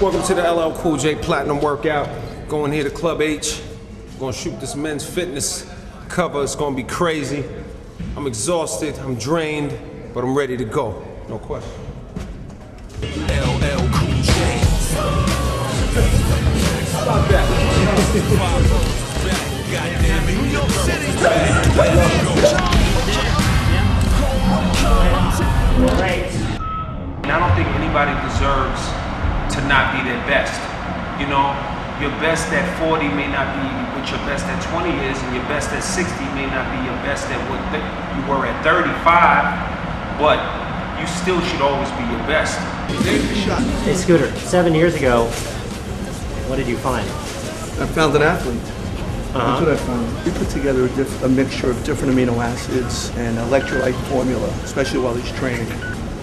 Welcome to the LL Cool J Platinum Workout. Going here to Club H. Gonna shoot this men's fitness cover. It's gonna be crazy. I'm exhausted, I'm drained, but I'm ready to go. No question. LL Cool J. Stop that. New York City. And I don't think anybody deserves to not be their best. You know, your best at 40 may not be what your best at 20 is, and your best at 60 may not be your best at what you were at 35, but you still should always be your best. Hey Scooter, 7 years ago, what did you find? I found an athlete. That's what I found. We put together a mixture of different amino acids and electrolyte formula, especially while he's training.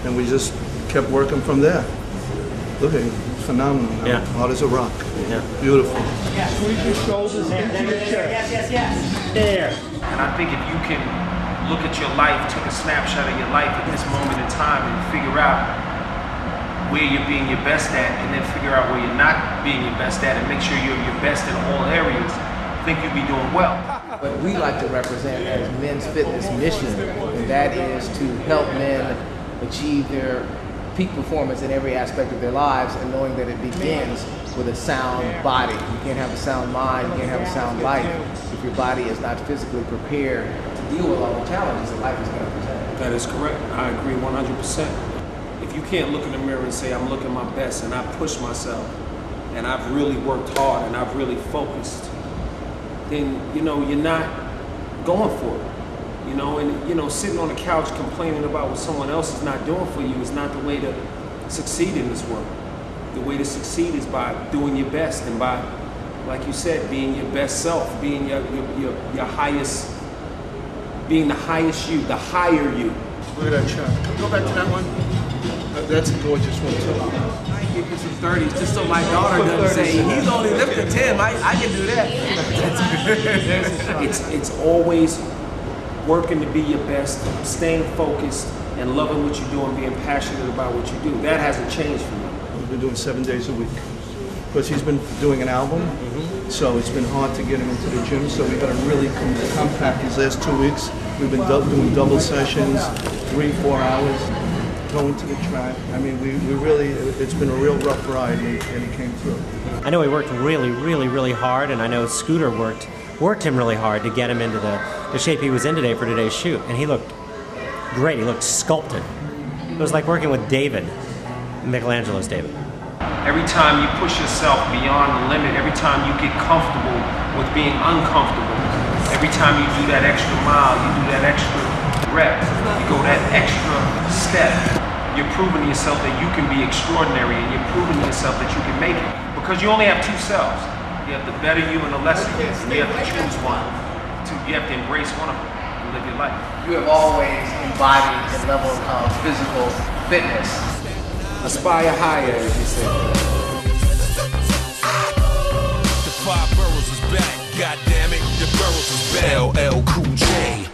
And we just kept working from there. Look at him, phenomenal. Yeah. Hard as a rock. Yeah. Beautiful. Squeeze your shoulders into your chest. Yes. There. And I think if you can look at your life, take a snapshot of your life at this moment in time and figure out where you're being your best at, and then figure out where you're not being your best at, and make sure you're your best in all areas, I think you'll be doing well. What we like to represent as Men's Fitness mission, and that is to help men achieve their peak performance in every aspect of their lives, and knowing that it begins with a sound body. You can't have a sound mind, you can't have a sound life if your body is not physically prepared to deal with all the challenges that life is going to present. That is correct. I agree 100%. If you can't look in the mirror and say, I'm looking my best and I push myself and I've really worked hard and I've really focused, then, you know, you're not going for it. You know, and, you know, sitting on the couch complaining about what someone else is not doing for you is not the way to succeed in this world. The way to succeed is by doing your best and by, like you said, being your best self, being your highest, being the highest you, the higher you. Look at that shot. Go back to that one. That's a gorgeous one too. I give you some 30s just so my daughter doesn't say, he's only lifting 10, I can do that. It's always working to be your best, staying focused, and loving what you do and being passionate about what you do. That hasn't changed for me. We've been doing 7 days a week. Because he's been doing an album, so it's been hard to get him into the gym, so we've got to really compact these last 2 weeks. We've been doing double sessions, 3-4 hours, going to the track. I mean, we really, it's been a real rough ride, and he came through. I know he worked really hard, and I know Scooter worked him really hard to get him into the shape he was in today for today's shoot, and he looked great. He looked sculpted. It was like working with David, Michelangelo's David. Every time you push yourself beyond the limit, every time you get comfortable with being uncomfortable, every time you do that extra mile, you do that extra rep, you go that extra step, you're proving to yourself that you can be extraordinary, and you're proving to yourself that you can make it. Because you only have two selves. You have the better you and the lesser you, and you have to choose one. You have to embrace one of them and live your life. You have always embodied a level of physical fitness. Aspire higher, as you say. The 5 boroughs is back, goddammit, the boroughs is back. LL Cool J.